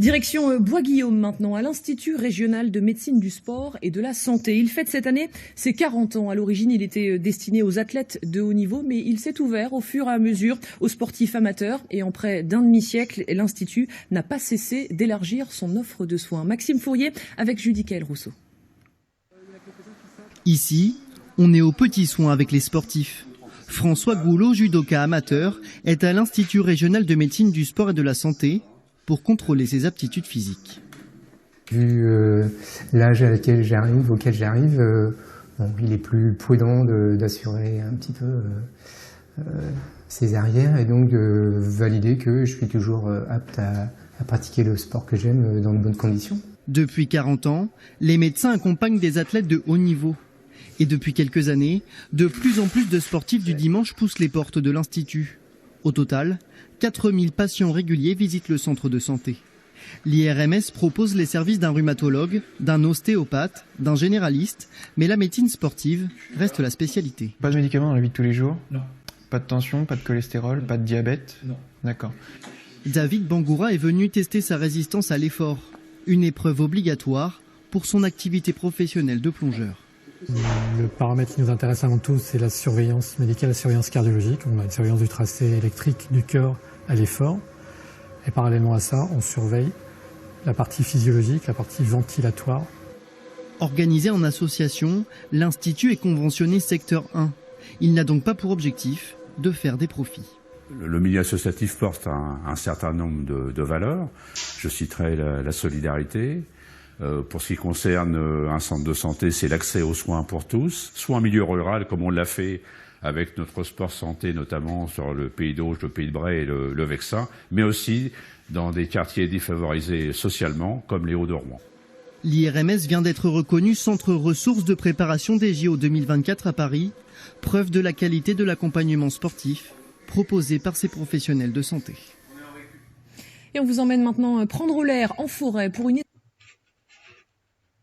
Direction Bois-Guillaume maintenant, à l'Institut régional de médecine du sport et de la santé. Il fête cette année ses 40 ans. À l'origine, il était destiné aux athlètes de haut niveau, mais il s'est ouvert au fur et à mesure aux sportifs amateurs. Et en près d'un demi-siècle, l'Institut n'a pas cessé d'élargir son offre de soins. Maxime Fourier avec Judicaël Rousseau. Ici, on est aux petits soins avec les sportifs. François Goulot, judoka amateur, est à l'Institut régional de médecine du sport et de la santé pour contrôler ses aptitudes physiques. Vu l'âge auquel j'arrive, il est plus prudent d'assurer un petit peu ses arrières et donc de valider que je suis toujours apte à pratiquer le sport que j'aime dans de bonnes conditions. Depuis 40 ans, les médecins accompagnent des athlètes de haut niveau. Et depuis quelques années, de plus en plus de sportifs du dimanche poussent les portes de l'Institut. Au total, 4000 patients réguliers visitent le centre de santé. L'IRMS propose les services d'un rhumatologue, d'un ostéopathe, d'un généraliste, mais la médecine sportive reste la spécialité. Pas de médicaments dans la vie de tous les jours? Non. Pas de tension, pas de cholestérol, non. Pas de diabète? Non. D'accord. David Bangoura est venu tester sa résistance à l'effort, une épreuve obligatoire pour son activité professionnelle de plongeur. Le paramètre qui nous intéresse avant tout, c'est la surveillance médicale, la surveillance cardiologique. On a une surveillance du tracé électrique du cœur à l'effort. Et parallèlement à ça, on surveille la partie physiologique, la partie ventilatoire. Organisé en association, l'Institut est conventionné secteur 1. Il n'a donc pas pour objectif de faire des profits. Le milieu associatif porte un certain nombre de valeurs. Je citerai la solidarité. Pour ce qui concerne un centre de santé, c'est l'accès aux soins pour tous, soit en milieu rural, comme on l'a fait avec notre sport santé, notamment sur le Pays d'Auge, le Pays de Bray et le Vexin, mais aussi dans des quartiers défavorisés socialement, comme les Hauts-de-Rouen. L'IRMS vient d'être reconnu centre ressources de préparation des JO 2024 à Paris, preuve de la qualité de l'accompagnement sportif proposé par ces professionnels de santé. Et on vous emmène maintenant prendre l'air en forêt pour une